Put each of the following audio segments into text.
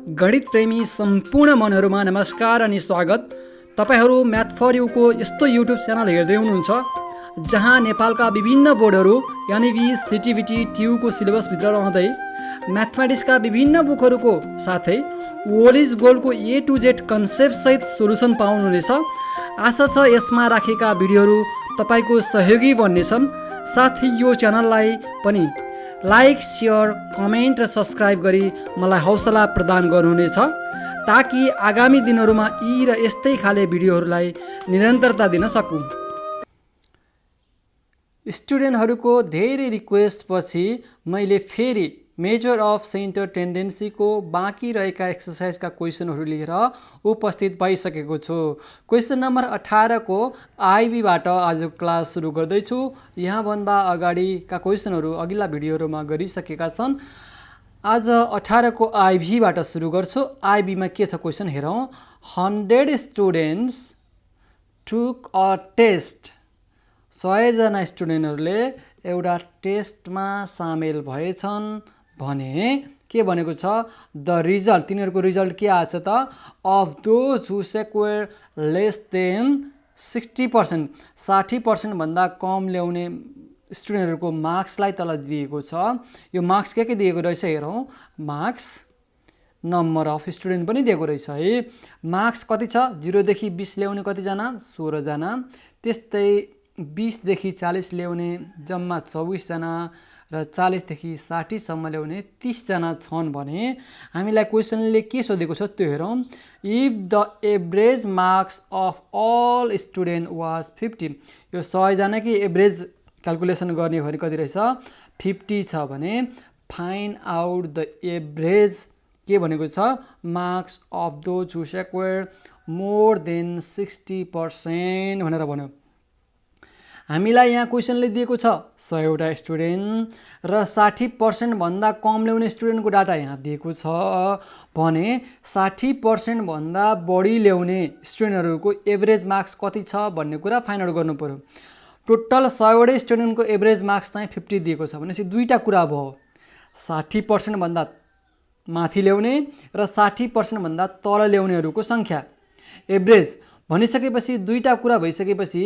गणित प्रेमी सम्पूर्ण मनहरुमा नमस्कार अनि स्वागत। तपाईहरु म्याथ फर यू को यस्तो युट्युब च्यानल हेर्दै हुनुहुन्छ जहाँ नेपालका विभिन्न बोर्डहरु एनईबी, सीटीबीटी, ट्यू को सिलेबस भित्र रहँदै म्याथमेटिक्सका विभिन्न बुकहरुको साथै ओल इज गोल्ड को ए टु जेड कन्सेप्ट सहित सोलुसन पाउनुहुनेछ। आशा छ यसमा राखेका भिडियोहरु तपाईको सहयोगी बन्नेछन्। साथै यो च्यानललाई पनि लाइक, शेयर, कमेन्ट र सब्स्क्राइब गरी मलाई हौसला प्रदान गर्नुहुनेछ ताकि आगामी दिनहरुमा यी र यस्तै खाले भिडियोहरुलाई निरन्तरता दिन सकूँ। स्टुडेन्टहरुको धेरै रिक्वेस्ट पछि मैले फेरि मेजर अफ सेन्टर टेन्डेन्सी को बाँकी रहेका एक्सरसाइजका क्वेशनहरु लिएर उपस्थित भइसकेको छु। क्वेशन नम्बर 18 को आईबी बाट आज क्लास सुरु गर्दै छु। यहाँ भन्दा अगाडिका क्वेशनहरु अघिल्ला भिडियोहरुमा गरिसकेका छन्। आज 18 को आईबी बाट सुरु गर्छु। आईबी मा के छ क्वेशन हेरौं। 100 स्टुडेन्ट्स टुक अ टेस्ट। 100 जना स्टुडेन्टहरुले एउटा टेस्टमा सामेल भएछन् भने के भनेको छ द रिजल्ट, तिनीहरुको रिजल्ट के आछ त of those who score less than 60%, 60% भन्दा कम ल्याउने स्टुडेन्टहरुको मार्क्सलाई तल दिएको छ। यो मार्क्स के दिएको रहेछ हेरौं। मार्क्स नम्बर अफ स्टुडेन्ट पनि दिएको रहेछ है। मार्क्स कति छ 0 देखि 20 ल्याउने कति जना 16 जना, त्यस्तै 20 देखि 40 ल्याउने जम्मा 24 जना र 40 देखि 60 सम्म ल्याउने 30 जना छन् भने हामीलाई क्वेशनले के सोधेको छ त्यो हेरौं। If the average marks of all student was 50, यो 100 जना कि एभरेज क्याल्कुलेसन गर्ने भरि कति रहेछ 50 छ भने फाइन्ड आउट द एभरेज के भनेको छ marks of those who score more than 60% भनेर भन्यो। हामीलाई यहाँ क्वेशनले दिएको छ 100 वटा स्टुडेन्ट र 60% भन्दा कम ल्याउने स्टुडेन्टको डाटा यहाँ दिएको छ भने 60% भन्दा बढी ल्याउने स्टुडेन्टहरुको एभरेज मार्क्स कति छ भन्ने कुरा फाइन्ड आउट गर्नु पर्यो। टोटल 100 वटा स्टुडेन्टको एभरेज मार्क्स चाहिँ 50 दिएको छ भनेपछि दुईटा कुरा भयो। 60% भन्दा माथि ल्याउने र 60% भन्दा तल ल्याउनेहरुको संख्या एभरेज भनिसकेपछि दुईटा कुरा भइसकेपछि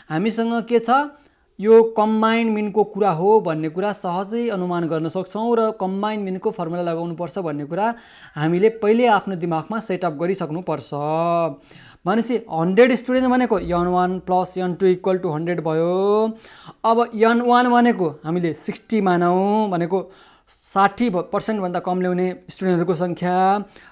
हामीसँग के छ यो कम्बाइन्ड मिनको कुरा हो भन्ने कुरा सहजै अनुमान गर्न सक्छौं र कम्बाइन्ड मिनको फर्मुला लगाउनु पर्छ भन्ने कुरा हामीले पहिले आफ्नो दिमागमा सेटअप गरिसक्नु पर्छ। भनेपछि 100 स्टुडेन्ट भनेको n1 + n2 = 100 भयो। अब n1 भनेको हामीले 60 मानौं भनेको 60% भन्दा कम ल्याउने स्टुडेन्टहरुको संख्या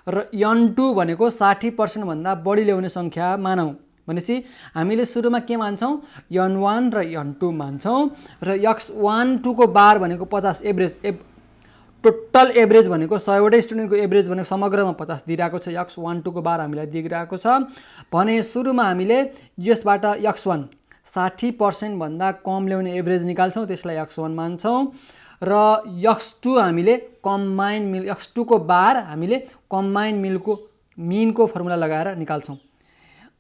र n2 भनेको 60% भन्दा बढी ल्याउने संख्या मानौं। भनेपछि हामीले सुरुमा के मान्छौं n1 र n2 मान्छौं र x12 को बार भनेको 50 एभरेज टोटल एभरेज भनेको 100 वटा स्टुडेन्टको एभरेज भनेको समग्रमा 50 दिइराको छ। x12 को बार हामीलाई दिइराको छ भने सुरुमा हामीले यसबाट x1 60% भन्दा कम ल्याउने एभरेज निकाल्छौं, त्यसलाई x1 मान्छौं र x2 हामीले कम्बाइन्ड मिल x2 को बार हामीले कम्बाइन्ड मिलको मिनको फर्मुला लगाएर निकाल्छौं।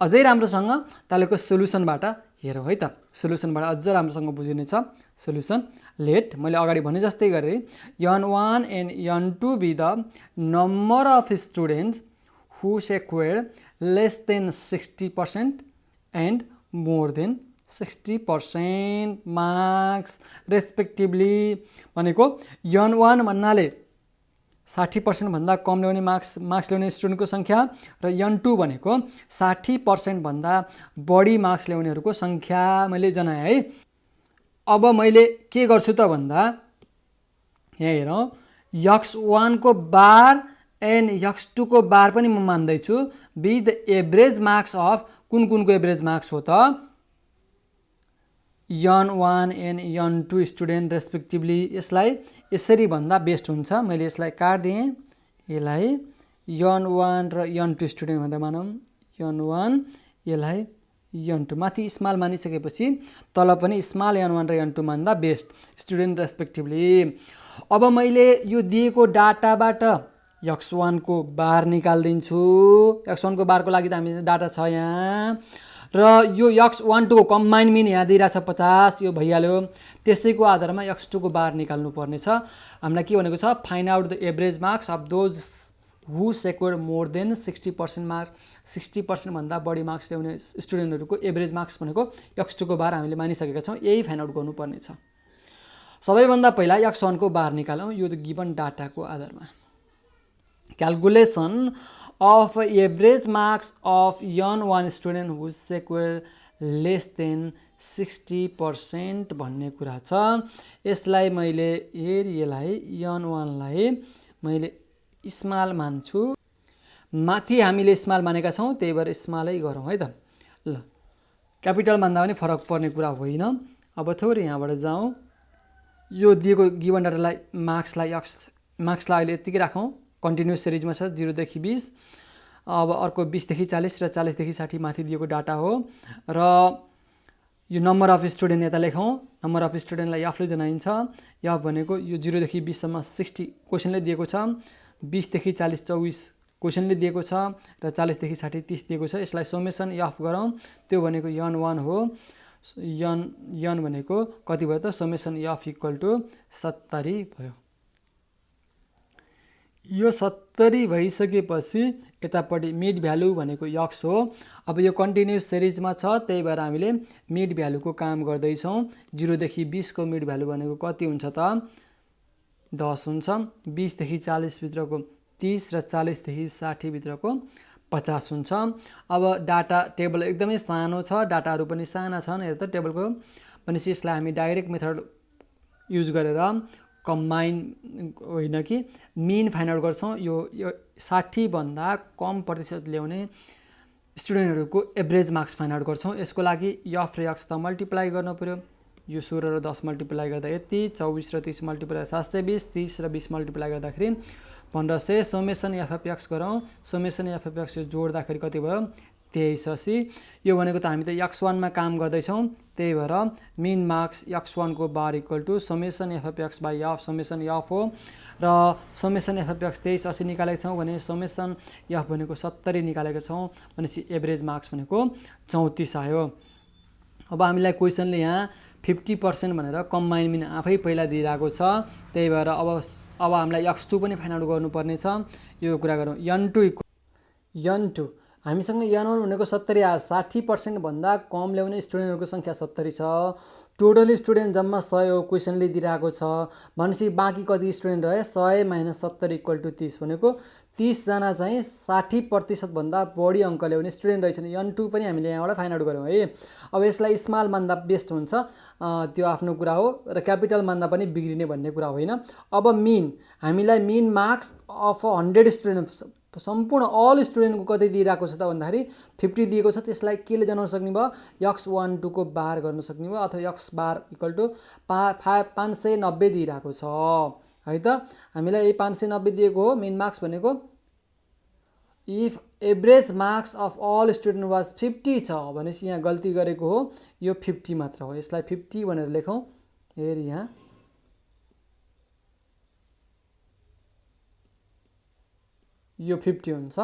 अझै राम्रोसँग तालेको सोलुसनबाट हेरौं है त। सोलुसनबाट अझ राम्रोसँग बुझिने छ सोलुसन। लेट मैले अगाडि भने जस्तै गरे n1 and n2 be the number of students who score less than 60% and more than 60% marks respectively भनेको n1 भन्नाले 60% भन्दा कम ल्याउने मार्क्स ल्याउने स्टुडेन्टको संख्या र n2 भनेको 60% भन्दा बढी मार्क्स ल्याउनेहरुको संख्या मैले जनाए है। अब मैले के गर्छु त भन्दा यहाँ हेरौं x1 को बार एन्ड x2 को बार पनि म मान्दै छु be the average marks of कुन को एभरेज मार्क्स हो त n1 and n2 student respectively. यसलाई यसरी भन्दा बेस्ट हुन्छ। मैले यसलाई काट्दिए यसलाई n1 र n2 स्टुडेन्ट भनेर मानौं n1 यसलाई n2 माथि स्मल मानिसकेपछि तल पनि स्मल n1 र n2 मान्दा बेस्ट स्टुडेन्ट रेस्पेक्टिभली। अब मैले यो दिएको डाटाबाट x1 को बार निकाल्दिन्छु। x1 को बारको लागि त हामी डाटा छ यहाँ र यो x12 को कम्बाइन्ड मिन यहाँ दिइराछ 50 यो भइहाल्यो। त्यसैको आधारमा x2 को बार निकाल्नु पर्ने छ। हामीलाई के भनेको छ find out the average marks of those who secure more than 60% mark 60% भन्दा बढी मार्क्स ल्याउने स्टुडेन्टहरूको एभरेज मार्क्स भनेको x2 को बार हामीले मानिसकेका छौँ। यही फाइन्ड आउट गर्नुपर्ने छ। सबैभन्दा पहिला x1 को बार निकालौँ यो गिभन डाटाको आधारमा। Calculation of average marks of n1 student who secure less than 60% भन्ने कुरा छ। यसलाई मैले एरियालाई n1 लाई मैले स्मल मान्छु। माथि हामीले स्मल मानेका छौँ त्यही भएर स्मलै गरौँ है त। ल क्यापिटल मान्दा पनि फरक पर्ने कुरा होइन। अब थोरै यहाँबाट जाउँ। यो दिएको गिभन डाटालाई मार्क्सलाई अहिले यतिकै राखौँ। कन्टिन्युस सिरिजमा छ 0 देखि 20। अब अर्को 20 देखि 40 र 40 देखि 60 माथि दिएको डाटा हो र यो नम्बर अफ स्टुडेन्ट यता लेखौँ। नम्बर अफ स्टुडेन्टलाई यफले जनाइन्छ। यफ भनेको यो 0 देखि 20 सम्म 60 क्वेसनले दिएको छ। 20 देखि 40 24 क्वेसनले दिएको छ र 40 देखि 60 30 दिएको छ। यसलाई समेसन यफ गरौँ। त्यो भनेको n1 हो। n भनेको कति भयो त समेसन यफ इक्वल टु 70 भयो। यो 70 भइसकेपछि यतापट्टि मिड भ्यालु भनेको x हो। अब यो कन्टिन्युस सिरिजमा छ त्यही भएर हामीले मिड भ्यालुको काम गर्दैछौँ। 0 देखि 20 को मिड भ्यालु भनेको कति हुन्छ त 10 हुन्छ। 20 देखि 40 भित्रको 30 र 40 देखि 60 भित्रको 50 हुन्छ। अब डाटा टेबल एकदमै सानो छ। डाटाहरू पनि साना छन्। हेर त टेबलको भनेपछि यसलाई हामी डाइरेक्ट मेथड युज गरेर कम्बाइन होइन कि मिन फाइन्ड आउट गर्छौँ। यो 60 भन्दा कम प्रतिशत ल्याउने स्टुडेन्टहरूको एभरेज मार्क्स फाइन्ड आउट गर्छौँ। यसको लागि यफ र x त मल्टिप्लाई गर्नु पर्यो। यो 16 र 10 मल्टिप्लाई गर्दा यति 24 र 30 मल्टिप्लाई 720 30 र 20 मल्टिप्लाई गर्दाखेरि 1500। समेसन एफ गरौँ। समेसन एफ यो जोड्दाखेरि कति भयो 2380। यो भनेको त हामी त x1 मा काम गर्दैछौँ त्यही भएर मिन मार्क्स x1 को bar equal to summation f by f summation f हो र समेसन एफ 2380 निकालेका छौँ भने समेसन एफ भनेको 70 निकालेका छौँ भनेपछि एभरेज मार्क्स भनेको 34 आयो। अब हामीलाई क्वेसनले यहाँ 50% भनेर कम्बाइन मिन आफै पहिला दिइरहेको छ त्यही भएर अब हामीलाई x2 पनि फाइन्ड आउट गर्नुपर्ने छ। यो कुरा गरौँ। n2 हामीसँग n1 भनेको 70 आयो। 60% भन्दा कम ल्याउने स्टुडेन्टहरूको सङ्ख्या 70 छ। टोटल स्टुडेन्ट जम्मा 100 हो। क्वेसनले दिइरहेको छ भनेपछि बाँकी कति स्टुडेन्ट रहे 100 - 70 = 30 भनेको 30 जना चाहिँ 60% भन्दा बढी अङ्क ल्याउने स्टुडेन्ट रहेछन्। n2 पनि हामीले यहाँबाट फाइन्ड आउट गऱ्यौँ है। अब यसलाई स्मल मान्दा बेस्ट हुन्छ त्यो आफ्नो कुरा हो र क्यापिटल मान्दा पनि बिग्रिने भन्ने कुरा होइन। अब मिन हामीलाई मिन मार्क्स अफ 100 स्टुडेन्ट सम्पूर्ण अल स्टुडेन्टको कति दिइरहेको छ त भन्दाखेरि 50 दिएको छ। त्यसलाई केले जनाउन सक्ने भयो x12 को बार गर्न सक्ने भयो अथवा x बार इक्वल टु 590 दिइरहेको छ है त। हामीलाई यही 590 दिएको हो। मिन मार्क्स भनेको if average marks of all student was 50 छ भनेपछि यहाँ गल्ती गरेको हो। यो 50 मात्र हो। यसलाई 50 भनेर लेखौँ। हेर यहाँ यो 50 हुन्छ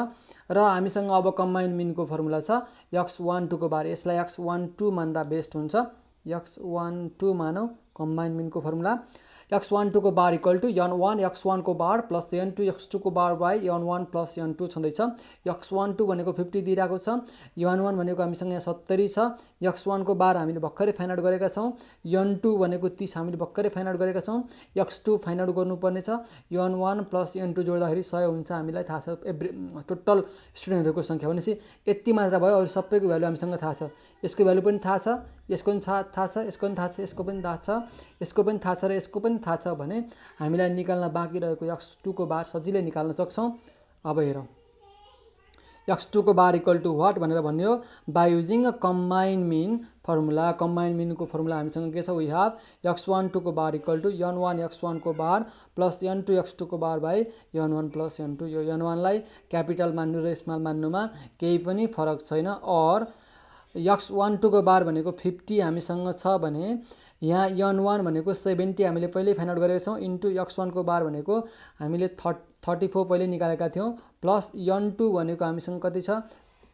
र हामीसँग अब कम्बाइन मिनको फर्मुला छ x12 को बार। यसलाई x12 मान्दा बेस्ट हुन्छ। x12 मानौ कम्बाइन मिनको फर्मुला x12 को bar equal to n1 x1 को बार प्लस n2 x2 को बार बाई n1 प्लस n2 छँदैछ। x12 भनेको 50 दिइरहेको छ। n1 भनेको हामीसँग यहाँ 70 छ। x1 को बार हामीले भर्खरै फाइन्ड आउट गरेका छौँ। n2 भनेको 30 हामीले भर्खरै फाइन्ड आउट गरेका छौँ। x2 फाइन्ड आउट गर्नुपर्ने छ। n1 प्लस n2 जोड्दाखेरि 100 हुन्छ। हामीलाई थाहा छ टोटल स्टुडेन्टहरूको सङ्ख्या भनेपछि यति मात्र भयो। अरू सबैको भ्यालु हामीसँग थाहा छ। यसको भ्यालु पनि थाहा छ। यसको पनि थाहा छ। यसको पनि थाहा छ। यसको पनि थाहा छ। यसको पनि थाहा छ र यसको पनि थाहा छ भने हामीलाई निकाल्न बाँकी रहेको x2 को बार सजिलै निकाल्न सक्छौँ। अब हेरौँ x2 को बार इक्वल टु वाट भनेर भन्ने हो by using a combine mean formula. Combine मिनको फर्मुला हामीसँग के छ वी हेभ x12 को bar equal to n1 x1 को बार प्लस n2 x2 को बार बाई n1 प्लस n2। यो n1 लाई क्यापिटल मान्नु र स्मल मान्नुमा केही पनि फरक छैन। और x12 को बार भनेको 50 हामीसँग छ भने यहाँ n1 भनेको 70 हामीले पहिल्यै फाइन्ड आउट गरेका छौँ इन्टु x1 को बार भनेको हामीले 34 पहिले निकालेका थियौँ प्लस n2 भनेको हामीसँग कति छ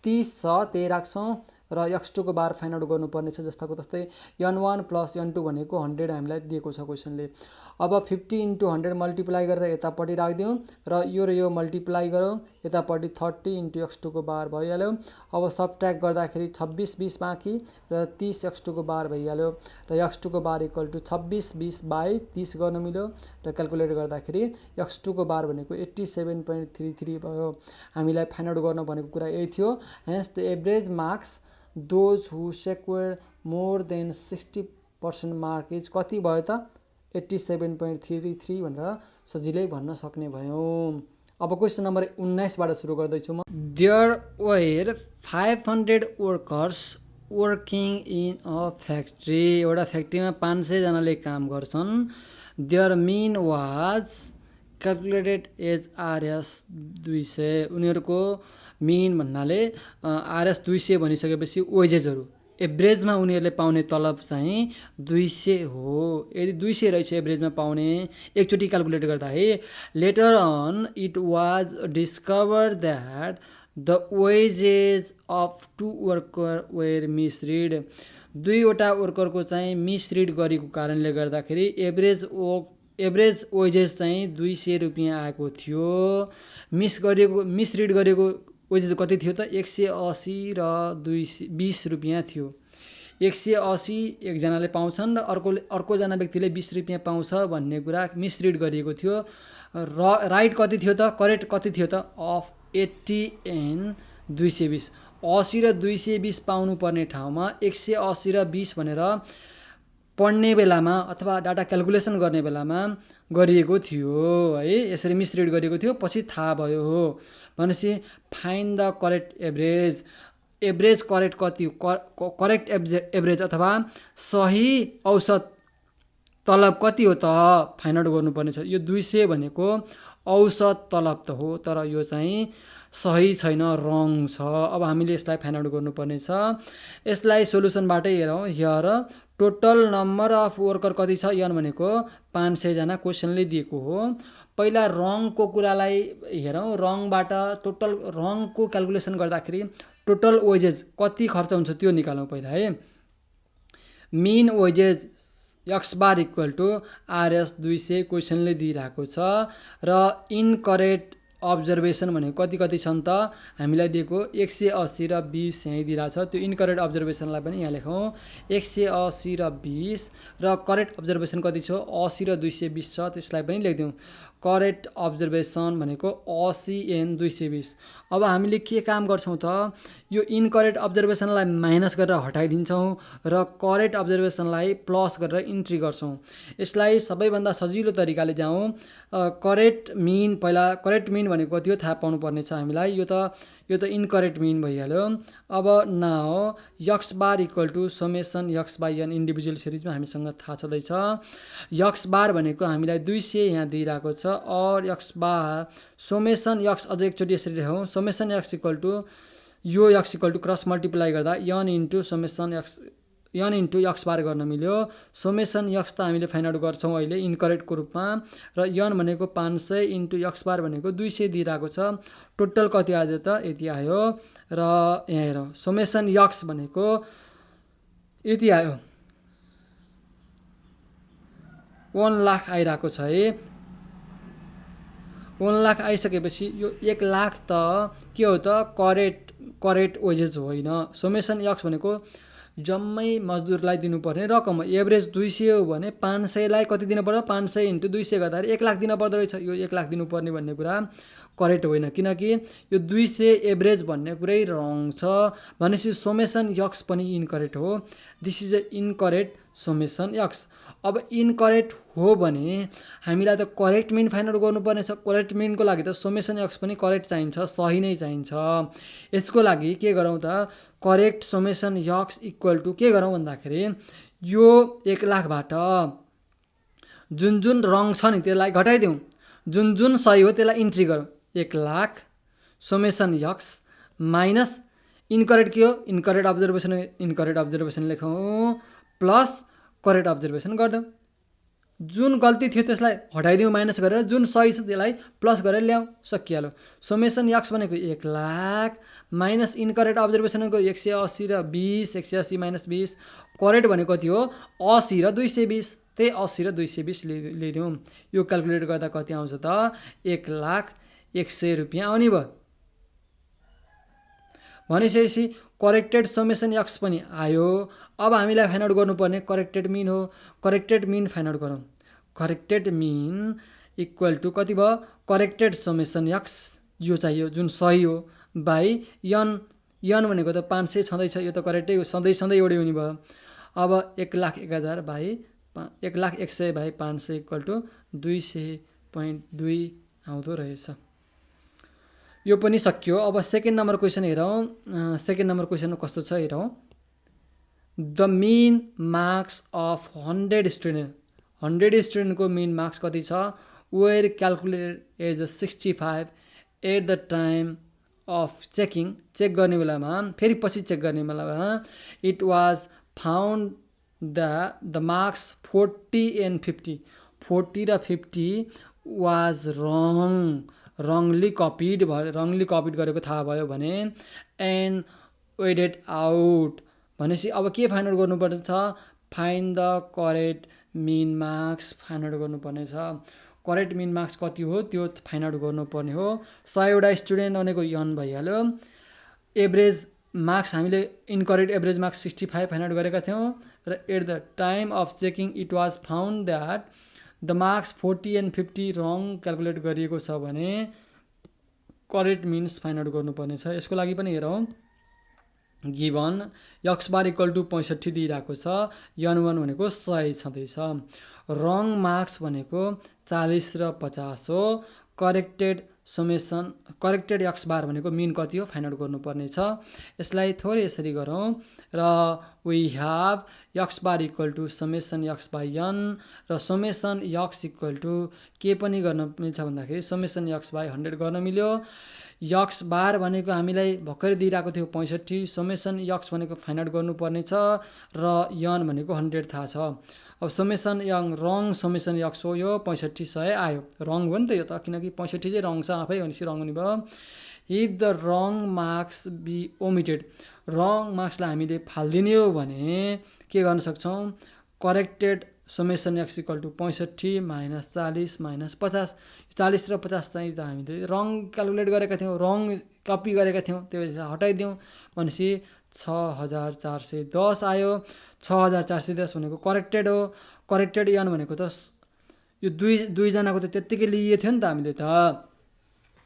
30 छ त्यही राख्छौँ र x2 को बार फाइन्ड आउट गर्नुपर्ने छ। जस्ताको तस्तै n1 + n2 भनेको 100 हामीलाई दिएको छ क्वेसनले। अब 50 × 100 मल्टिप्लाई गरेर यतापट्टि राखिदिउँ र यो मल्टिप्लाई गरौँ, यतापट्टि 30 × x2 को बार भइहाल्यो। अब सबट्र्याक्ट गर्दाखेरि 26 20 बाँकी र 30 x2 को बार भइहाल्यो र x2 को बार इक्वल टु 26 20/30 गर्न मिल्यो र क्याल्कुलेट गर्दाखेरि x2 को बार भनेको 87.33 भयो। हामीलाई फाइन्ड आउट गर्न भनेको कुरा यही थियो। Hence the average marks those who secure more than 60% mark is कति भयो त 87.33 भनेर सजिलै भन्न सक्ने भयौँ। अब क्वेसन नम्बर 19 बाट सुरु गर्दैछु म। There were 500 workers working in a factory. एउटा फ्याक्ट्रीमा 500 जनाले काम गर्छन्। There mean was calculated as RS 200। उनीहरूको मिन भन्नाले RS 200 भनिसकेपछि वेजेसहरू एभरेजमा उनीहरूले पाउने तलब चाहिँ 200 हो। यदि 200 रहेछ एभरेजमा पाउने एकचोटि क्यालकुलेट गर्दा है, later on it was discover that the wages of 2 worker were misread. दुईवटा वर्करको चाहिँ मिसरिड गरेको कारणले गर्दाखेरि एभरेज वेजेस चाहिँ 200 रुपियाँ आएको थियो। मिसरिड गरेको वेजेस कति थियो त 180 र 220 रुपियाँ थियो। 180 एकजनाले पाउँछन् र अर्कोजना व्यक्तिले 20 रुपियाँ पाउँछ भन्ने कुरा मिसरिड गरिएको थियो। र राइट कति थियो त, करेक्ट कति थियो त अफ 80 एन्ड 220। 80 र 220 पाउनुपर्ने ठाउँमा 180 र 20 भनेर पढ्ने बेलामा अथवा डाटा क्यालकुलेसन गर्ने बेलामा गरिएको थियो है। यसरी मिसरिड गरिएको थियो, पछि थाहा भयो हो भनेपछि find the correct average. Average correct कति, करेक्ट एभरेज अथवा सही औसत तलब कति हो त फाइन्ड आउट गर्नुपर्ने छ। यो 200 भनेको औसत तलब त हो, तर यो चाहिँ सही छैन, रङ छ। अब हामीले यसलाई फाइन्ड आउट गर्नुपर्ने छ। यसलाई सोलुसनबाटै हेरौँ। Here total number of worker कति छ, n भनेको 500 जना क्वेसनले दिएको हो। पहिला रङको कुरालाई हेरौँ। रङबाट टोटल रङको क्यालकुलेसन गर्दाखेरि टोटल वेजेस कति खर्च हुन्छ त्यो निकालौँ पहिला है। Mean wages x bar equal to RS 200 क्वेसनले दिइरहेको छ र इनकरेक्ट अब्जर्भेसन भनेको कति कति छन् त हामीलाई दिएको 180 र 20 यहीँ दिइरहेको छ। त्यो इनकरेक्ट अब्जर्भेसनलाई पनि यहाँ लेखौँ 180 र 20 र करेक्ट अब्जर्भेसन कति छ 80 र 220 छ, त्यसलाई पनि लेखिदिउँ। करेक्ट अब्जर्भेसन भनेको 80 एन 220। अब हामीले के काम गर्छौँ त यो इनकरेक्ट अब्जर्भेसनलाई माइनस गरेर हटाइदिन्छौँ र करेक्ट अब्जर्भेसनलाई प्लस गरेर इन्ट्री गर्छौँ। यसलाई सबैभन्दा सजिलो तरिकाले जाउँ। करेक्ट मिन, पहिला करेक्ट मिन भनेको कति हो थाहा पाउनुपर्ने छ हामीलाई। यो त इनकरेक्ट मिन भइहाल्यो। अब now x bar equal to summation x by n individual सिरिजमा हामीसँग थाहा छँदैछ। x बार भनेको हामीलाई 200 यहाँ दिइरहेको छ और x बार समेसन x अझ एकचोटि यसरी लेखौँ। समेसन x इक्वल टु यो x equal to cross multiply गर्दा n into summation n into x bar गर्न मिल्यो। समेसन x त हामीले फाइन्ड आउट गर्छौँ अहिले इनकरेक्टको रूपमा र n भनेको 500 इन्टु x बार भनेको 200 दिइरहेको छ। टोटल कति आयो त यति आयो र यहाँ हेरौँ समेसन x भनेको यति आयो 1 लाख आइरहेको छ है। 1 लाख आइसकेपछि यो 1 लाख त के हो त करेक्ट वेजेस होइन। समेसन x भनेको जम्मै मजदुरलाई दिनुपर्ने रकम हो। एभरेज 200 हो भने 500 लाई कति दिनु पर्यो 500 इन्टु 200 गर्दाखेरि 1 लाख दिनु पर्दो रहेछ। यो 1 लाख दिनुपर्ने भन्ने कुरा करेक्ट होइन, किनकि यो 200 एभरेज भन्ने कुरै रङ छ भनेपछि समेसन x पनि इनकरेक्ट हो। This is a incorrect summation x। अब इनकरेक्ट हो भने हामीलाई त करेक्ट मिन फाइन्ड आउट गर्नुपर्ने छ। करेक्ट मिनको लागि त समेसन x पनि करेक्ट चाहिन्छ, सही नै चाहिन्छ। यसको लागि के गरौँ त correct summation x equal to के गरौँ भन्दाखेरि यो 1 लाखबाट जुन जुन रङ छ नि त्यसलाई घटाइदिउँ, जुन जुन सही हो त्यसलाई इन्ट्री गरौँ। 1 lakh summation x minus incorrect के हो इनकरेक्ट अब्जर्भेसन लेखौँ प्लस करेक्ट अब्जर्भेसन गरिदेऊ। जुन गल्ती थियो त्यसलाई हटाइदिउँ माइनस गरेर, जुन सही छ त्यसलाई प्लस गरेर ल्याउँ, सकिहाल्यो। समेसन यक्स भनेको 1 लाख माइनस इनकरेक्ट अब्जर्भेसनको 180 र 20, 180 माइनस 20, करेक्ट भनेको कति हो 80 र 220, त्यही 80 र 220 लिइदिउँ। यो क्यालकुलेट गर्दा कति आउँछ त 1,01,000 रुपियाँ आउने भयो। भनिसकेपछि करेक्टेड समेसन यक्स पनि आयो। अब हामीलाई फाइन्ड आउट गर्नुपर्ने करेक्टेड मिन हो। करेक्टेड मिन फाइन्ड आउट गरौँ। करेक्टेड मिन इक्वल टु कति भयो करेक्टेड समेसन यक्स, यो चाहियो जुन सही हो, बाई यन। यन भनेको त 500 छँदैछ, यो त करेक्टै हो, सधैँ सधैँ एउटै हुने भयो। अब 1,01,000 बाई 1,01,000 बाई 500 इक्वल टु 200.2 आउँदो रहेछ। यो पनि सकियो। अब सेकेन्ड नम्बर क्वेसन हेरौँ। सेकेन्ड नम्बर क्वेसनमा कस्तो छ हेरौँ। The mean marks of 100 student, 100 स्टुडेन्टको मिन मार्क्स कति छ, were calculated as 65 at the time of checking, check गर्ने बेलामा, फेरि पछि चेक गर्ने बेलामा, it was found the marks 40 and 50, 40 र 50 वाज रङली कपिड भयो, रङली कपिड गरेको थाहा भयो भने, एन्ड वेडेड आउट भनेपछि अब के फाइन्ड आउट गर्नुपर्ने छ, find the correct mean marks find out गर्नुपर्ने छ। करेक्ट मिन मार्क्स कति हो त्यो फाइन्ड आउट गर्नुपर्ने हो। 100वटा स्टुडेन्ट भनेको यन भइहाल्यो। एभरेज मार्क्स हामीले incorrect average marks 65 find out गरेका थियौँ र at the time of checking it was found that the marks 40 and 50 wrong calculate गरिएको छ भने करेक्ट मिन्स फाइन्ड आउट गर्नुपर्ने छ। यसको लागि पनि हेरौँ। Given X bar equal to 65 दिइरहेको छ, यन 1 भनेको 100 छँदैछ, रङ मार्क्स भनेको 40 र 50 हो, करेक्टेड समेसन करेक्टेड यक्स बार भनेको मिन कति हो फाइन्ड आउट गर्नुपर्ने छ। यसलाई थोरै यसरी गरौँ र we have x bar equal to summation x by n र समेसन यक्स इक्वल टु के पनि गर्न मिल्छ भन्दाखेरि समेसन यक्स बाई 100 गर्न मिल्यो। यक्स बार भनेको हामीलाई भर्खरै दिइरहेको थियो 65, समेसन यक्स भनेको फाइन्ड आउट गर्नुपर्ने छ र यन भनेको 100 थाहा छ। अब समेसन रङ समेसन यक्स हो, यो 65 100 आयो, रङ हो नि त यो त, किनकि 65 चाहिँ रङ छ आफै भनेपछि रङ हुने भयो। If the wrong marks be omitted, wrong मार्क्सलाई हामीले फालिदिने हो भने के गर्न सक्छौँ, corrected summation x equal to 65 minus 40 minus 50, 40 र 50 चाहिँ त हामीले रङ क्यालकुलेट गरेका थियौँ, रङ कपी गरेका थियौँ, त्यो हटाइदिउँ भनेपछि 6410 आयो। 6410 भनेको करेक्टेड हो। करेक्टेड यन भनेको त यो दुईजनाको त त्यत्तिकै लिइएको थियो नि त हामीले त,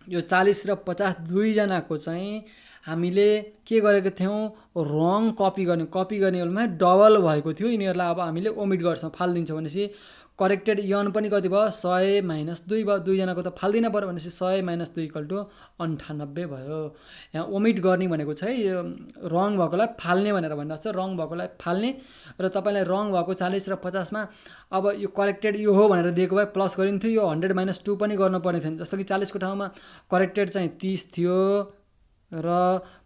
यो 40 र 50 दुईजनाको चाहिँ हामीले के गरेको थियौँ, रङ कपी गर्ने बेलामा डबल भएको थियो, यिनीहरूलाई अब हामीले ओमिट गर्छौँ, फालिदिन्छौँ भनेपछि करेक्टेड यन पनि कति भयो 100 माइनस 2 भयो, दुईजनाको त फाल्दिन पऱ्यो भनेपछि 100 माइनस 2 इक्वल टु 98 भयो। यहाँ ओमिट गर्ने भनेको चाहिँ यो रङ भएकोलाई फाल्ने भनेर भनिरहेको छ, रङ भएकोलाई फाल्ने र तपाईँलाई रङ भएको 40 र 50मा अब यो करेक्टेड यो हो भनेर दिएको भए प्लस गरिन्थ्यो, यो 100 माइनस 2 पनि गर्नुपर्ने थियो। जस्तो कि 40 को ठाउँमा करेक्टेड चाहिँ 30 थियो र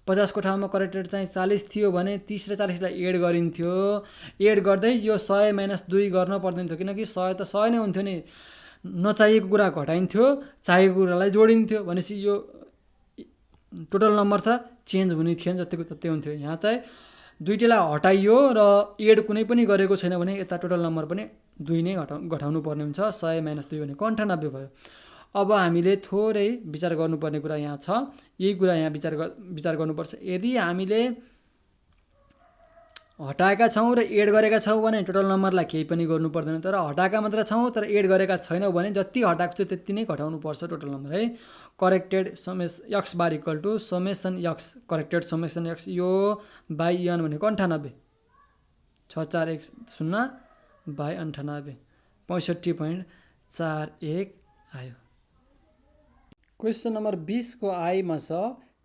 50 को ठाउँमा करेक्टेड चाहिँ 40 थियो भने 30 र 40लाई एड गरिन्थ्यो, एड गर्दै यो 100 माइनस 2 गर्न पर्दैन थियो, किनकि 100 त 100 नै हुन्थ्यो नि, नचाहिएको कुरा घटाइन्थ्यो, चाहिएको कुरालाई जोडिन्थ्यो भनेपछि यो टोटल नम्बर त चेन्ज हुने थिएन, जतिको त्यस्तै हुन्थ्यो। यहाँ चाहिँ दुईटैलाई हटाइयो र एड कुनै पनि गरेको छैन भने यता टोटल नम्बर पनि 2 नै घटाउनु पर्ने हुन्छ, 100 माइनस 2 भनेको 98 भयो। अब हामीले थोरै विचार गर्नुपर्ने कुरा यहाँ छ, यही कुरा यहाँ विचार गर्नुपर्छ। यदि हामीले हटाएका छौँ र एड गरेका छौँ भने टोटल नम्बरलाई केही पनि गर्नु पर्दैन, तर हटाएका मात्र छौँ तर एड गरेका छैनौँ भने जति हटाएको छ त्यति नै घटाउनु पर्छ टोटल नम्बर है। Corrected X bar equal to summation X, corrected summation X यो बाई यन भनेको 98, 6410 बाई 98, 65.41 आयो। क्वेसन नम्बर 20 को आइमा छ,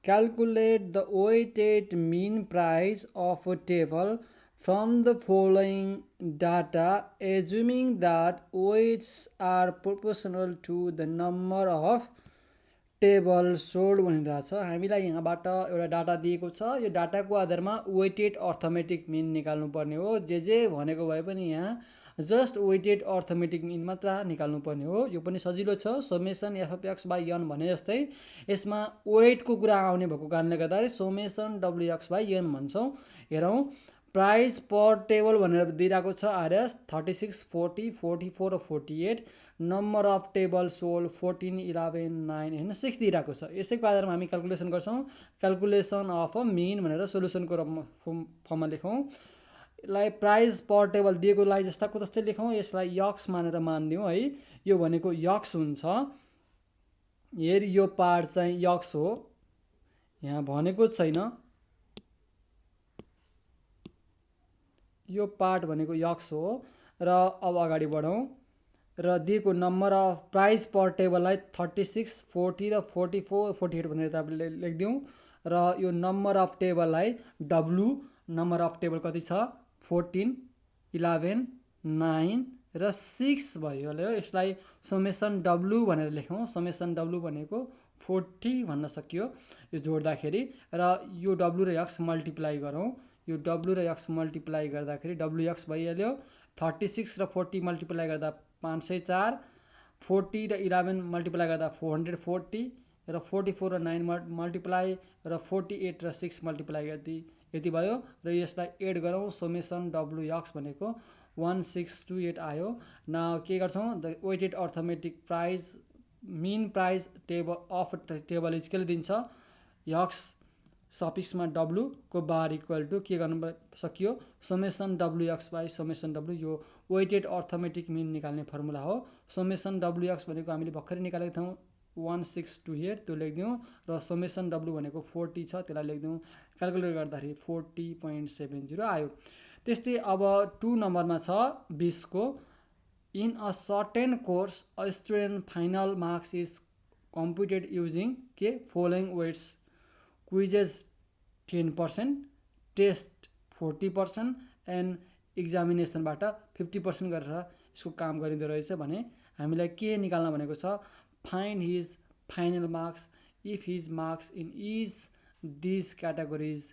calculate the weighted mean price of a table from the following data assuming that weights are proportional to the number of table sold भनिरहेको छ। हामीलाई यहाँबाट एउटा डाटा दिएको छ, यो डाटाको आधारमा वेटेड अर्थमेटिक मिन निकाल्नु पर्ने हो। जे भनेको भए पनि यहाँ जस्ट वेटेड अर्थमेटिक मिन मात्र निकाल्नुपर्ने हो। यो पनि सजिलो छ। Summation F of X by N भने जस्तै यसमा वेटको कुरा आउने भएको कारणले गर्दाखेरि summation W X by N भन्छौँ। हेरौँ प्राइस पर टेबल भनेर दिइरहेको छ आरएस 36, 40, 44 र 48। Number of table sold 14, 11, 9 and 6 दिइरहेको छ। यसैको आधारमा हामी क्यालकुलेसन गर्छौँ। क्यालकुलेसन अफ अ मिन भनेर सोल्युसनको फर्ममा लेखौँ। यसलाई प्राइस पर टेबल दिएकोलाई जस्ताको जस्तै लेखौँ। यसलाई यक्स मानेर मानिदिउँ है। यो भनेको यक्स हुन्छ। हेर यो पार्ट चाहिँ यक्स हो, यहाँ भनेको छैन। यो पार्ट भनेको यक्स हो र अब अगाडि बढौँ र दिएको नम्बर अफ प्राइस पर टेबललाई 36, 40 र 44, 48 भनेर तपाईँले लेखिदिउँ र यो नम्बर अफ टेबललाई डब्लु, नम्बर अफ टेबल कति छ 14, 11, 9 र 6 भयो। यसलाई समेसन डब्लु भनेर लेखौँ। समेसन डब्लु भनेको 40 भन्न सकियो यो जोड्दाखेरि र यो डब्लु र एक्स मल्टिप्लाई गरौँ। यो डब्लु र एक्स मल्टिप्लाई गर्दाखेरि डब्लु एक्स भइहाल्यो। 36 र 40 मल्टिप्लाई गर्दा 504, 40 र 11 मल्टिप्लाई गर्दा 440 र 44 र 9 मल्टिप्लाई र 48 र 6 मल्टिप्लाई गर्दै यति भयो र यसलाई एड गरौँ। समेसन डब्लु एक्स भनेको 1628 आयो। न के गर्छौँ the weighted arithmetic price mean price table of table is के दिन्छ यक्स सफिक्समा डब्लु को बार इक्वल टु के गर्नु सकियो summation W X by summation W. यो वेटेड अर्थमेटिक मिन निकाल्ने फर्मुला हो। समेसन डब्लु एक्स भनेको हामीले भर्खरै निकालेको थियौँ 1628 त्यो लेखिदिउँ र समेसन डब्लु भनेको 40 छ त्यसलाई लेखिदिउँ। क्यालकुलेट गर्दाखेरि 40.70 आयो। त्यस्तै अब 2 नम्बरमा छ 20 को in a certain course a student final marks is computed using the following weights quizzes 10%, test 40% and एक्जामिनेसनबाट 50% गरेर यसको काम गरिँदो रहेछ भने हामीलाई के निकाल्न भनेको छ find his final marks if his marks in is this categories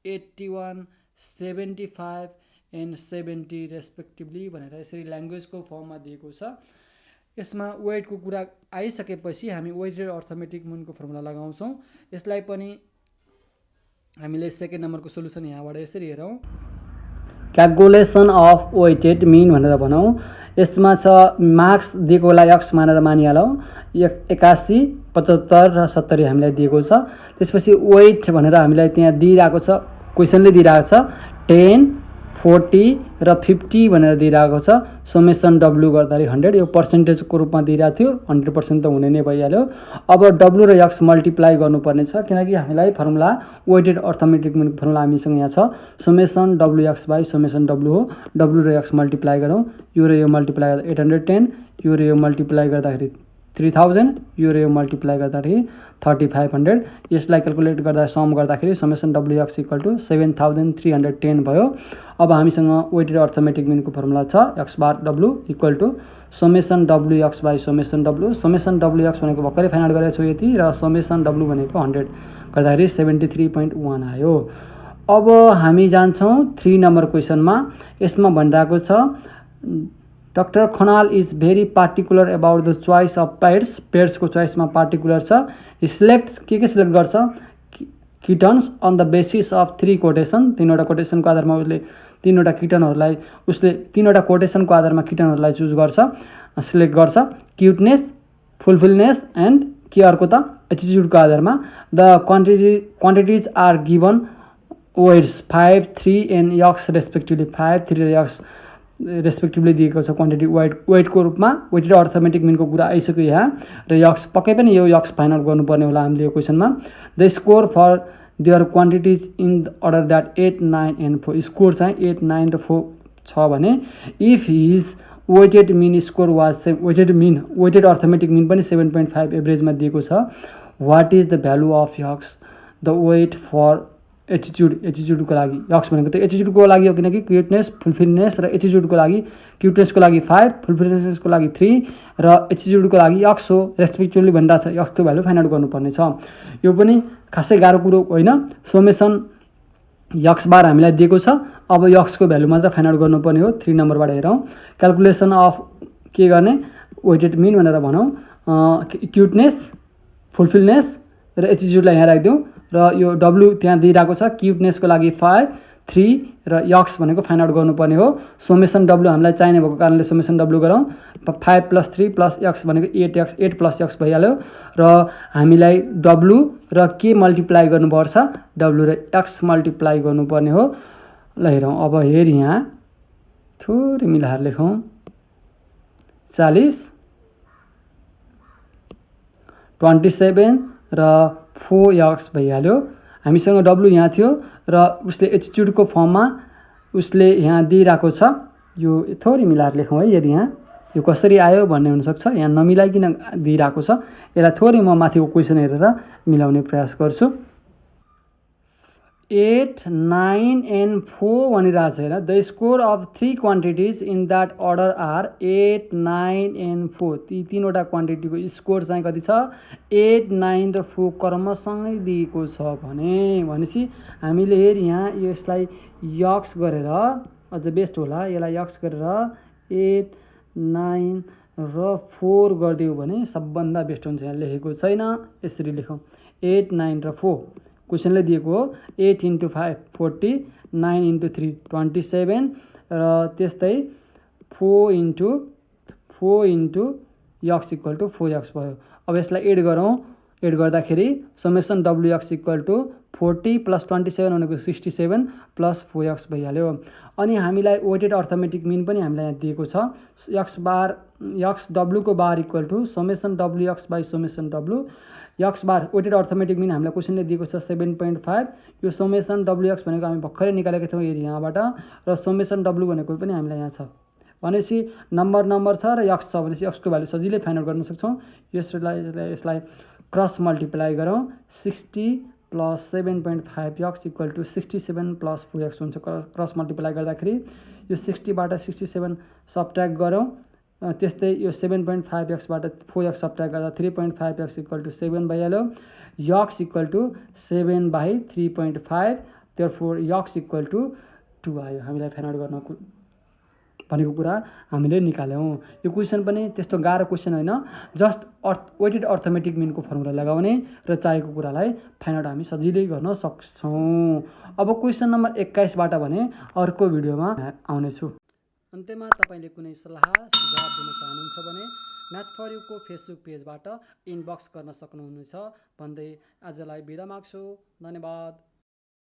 81, 75 and 70 respectively भनेर यसरी ल्याङ्ग्वेजको फर्ममा दिएको छ। यसमा वेटको कुरा आइसकेपछि हामी वेटेड अर्थमेटिक मिनको फर्मुला लगाउँछौँ। यसलाई पनि हामीले सेकेन्ड नम्बरको सोल्युसन यहाँबाट यसरी हेरौँ। क्यालकुलेसन अफ वेटेड मिन भनेर भनौँ। यसमा छ मार्क्स दिएकोलाई एक्स मानेर मानिहालौँ। 81, 75 र 70 हामीलाई दिएको छ। त्यसपछि वेट भनेर हामीलाई त्यहाँ दिइरहेको छ, क्वेसनले दिइरहेको छ 10, 40 र 50 भनेर दिइरहेको छ। समेसन डब्लु गर्दाखेरि 100 यो पर्सेन्टेजको रूपमा दिइरहेको थियो। 100% त हुने नै भइहाल्यो। अब डब्लु र एक्स मल्टिप्लाई गर्नुपर्ने छ किनकि हामीलाई formula weighted arithmetic mean formula हामीसँग यहाँ छ summation W X by summation W हो। डब्लु र एक्स मल्टिप्लाई गरौँ। यो र यो मल्टिप्लाई गर्दा 810, यो र यो मल्टिप्लाई गर्दाखेरि 3000, यो र यो मल्टिप्लाई गर्दाखेरि 3500। यसलाई क्यालकुलेट गर्दा सम गर्दाखेरि summation W X equal to 7310 भयो। अब हामीसँग वेटेड अर्थमेटिक मिनको फर्मुला छ X bar W equal to summation W X by summation W. Summation W X भनेको भर्खरै फाइन्ड आउट गरेको छु यति र समेसन डब्लु भनेको 100 गर्दाखेरि 73.1 आयो। अब हामी जान्छौँ 3 नम्बर क्वेसनमा। यसमा भनिरहेको छ doctor Khanal is very particular about the choice of pairs. पेयर्सको चोइसमा पार्टिकुलर छ। सिलेक्ट के सिलेक्ट गर्छ kittens on the basis of 3 quotation. 3वटा कोटेसनको आधारमा उसले 3वटा किटनहरूलाई उसले 3वटा कोटेसनको आधारमा किटनहरूलाई चुज गर्छ, सिलेक्ट गर्छ। क्युटनेस, फुलफिलनेस एन्ड के अर्को त एटिट्युडको आधारमा। The quantities are given weights 5, 3 and X respectively. 5, 3 र यक्स रेस्पेक्टिभली दिएको छ क्वान्टिटी वेटको रूपमा। वेटेड अर्थमेटिक मिनको कुरा आइसक्यो यहाँ र यक्स पक्कै पनि यो यक्स फाइनल गर्नुपर्ने होला हामीले यो क्वेसनमा। The score for their quantities in order that 8, 9 and 4। Score चाहिँ 8, 9 र 4 छ भने if his weighted mean score was weighted arithmetic mean पनि 7.5 एभरेजमा दिएको छ। What is the value of x the weight for एटिट्युडको लागि। यक्स भनेको त एटिट्युडको लागि हो किनकि क्युटनेस, फुलफिलनेस र एटिट्युडको लागि क्युटनेसको लागि 5, फुलफिलनेसको लागि 3 र एटिट्युडको लागि यक्स हो रेस्पेक्टिभली भनिरहेको छ। यक्सको भ्यालु फाइन्ड आउट गर्नुपर्ने छ। यो पनि खासै गाह्रो कुरो होइन। समेसन यक्स बार हामीलाई दिएको छ अब यक्सको भ्यालु मात्र फाइन्ड आउट गर्नुपर्ने हो। 3 नम्बरबाट हेरौँ। क्यालकुलेसन अफ के गर्ने वेटेड मिन भनेर भनौँ। क्युटनेस, फुलफिलनेस र एटिट्युडलाई यहाँ राखिदिउँ र यो डब्लु त्यहाँ दिइरहेको छ। क्युटनेसको लागि 5, 3 र यक्स भनेको फाइन्ड आउट गर्नुपर्ने हो। सोमेसन डब्लु हामीलाई चाहिने भएको कारणले सोमेसन डब्लु गरौँ। 5 + 3 + यक्स भनेको 8x, 8 + यक्स भइहाल्यो र हामीलाई डब्लु र के मल्टिप्लाई गर्नुपर्छ, डब्लु र एक्स मल्टिप्लाई गर्नुपर्ने हो। ल हेरौँ। अब हेर यहाँ थोरै मिलाएर लेखौँ। 40, 27 र 4x भइहाल्यो। हामीसँग डब्लु यहाँ थियो र उसले एटिट्युडको फर्ममा उसले यहाँ दिइरहेको छ। यो थोरै मिलाएर लेखौँ है। यहाँ यो कसरी आयो भन्ने हुनसक्छ, यहाँ नमिलाइकन दिइरहेको छ। यसलाई थोरै म माथिको क्वेसन हेरेर मिलाउने प्रयास गर्छु। 8, 9 and 4 भनिरहेको छ हेर। The score of 3 quantities in that order are 8, 9 and 4। ती तीनवटा क्वान्टिटीको स्कोर चाहिँ कति छ? 8, 9 र 4 क्रमसँगै दिएको छ भनेपछि हामीले हेर यहाँ यसलाई यक्स गरेर अझ बेस्ट होला। यसलाई यक्स गरेर 8, 9 र 4 गरिदियो भने सबभन्दा बेस्ट हुन्छ। यहाँ लेखेको छैन, यसरी लेखौँ। 8, 9 र 4 क्वेसनले दिएको हो। 8 × 5 40, 9 × 3 27 र त्यस्तै 4 × यक्स इक्वल टु 4x भयो। अब यसलाई एड गरौँ। एड गर्दाखेरि समेसन WX इक्वल टु 40 + 27 भनेको 67 + 4x भइहाल्यो। अनि हामीलाई वेटेड अर्थमेटिक मिन पनि हामीलाई यहाँ दिएको छ। यक्स डब्लुको bar equal to summation WX / summation W। X bar weighted arithmetic mean हामीलाई क्वेसनले दिएको छ 7.5। यो समेसन WX भनेको हामी भर्खरै निकालेको थियौँ यहाँबाट र समेसन W भनेको पनि हामीलाई यहाँ छ। भनेपछि नम्बर छ र यक्स छ भनेपछि यक्सको भ्यालु सजिलै फाइन्ड आउट गर्न सक्छौँ। यसलाई क्रस मल्टिप्लाई गरौँ। 60 + 7.5 यक्स इक्वल टु 67 + 4x हुन्छ। क्रस मल्टिप्लाई गर्दाखेरि यो 60बाट 67 सबट्र्याक्ट गरौँ। त्यस्तै यो 7.5 एक्सबाट 4x सबट्र्याक्ट गर्दा 3.5x इक्वल टु 7 भइहाल्यो। X equal to 7/3.5 therefore X equal to 2 आयो। हामीलाई फाइन्ड आउट गर्न भनेको कुरा हामीले निकाल्यौँ। यो क्वेसन पनि त्यस्तो गाह्रो क्वेसन होइन। जस्ट वेटेड अर्थमेटिक मिनको फर्मुला लगाउने र चाहेको कुरालाई फाइन्ड आउट हामी सजिलै गर्न सक्छौँ। अब क्वेसन नम्बर 21बाट भने अर्को भिडियोमा आउनेछु। अन्त्यमा तपाईँले कुनै सल्लाह सुझाव दिन चाहनुहुन्छ भने म्याथ फर युको फेसबुक पेजबाट इनबक्स गर्न सक्नुहुनेछ भन्दै आजलाई बिदा माग्छु। धन्यवाद।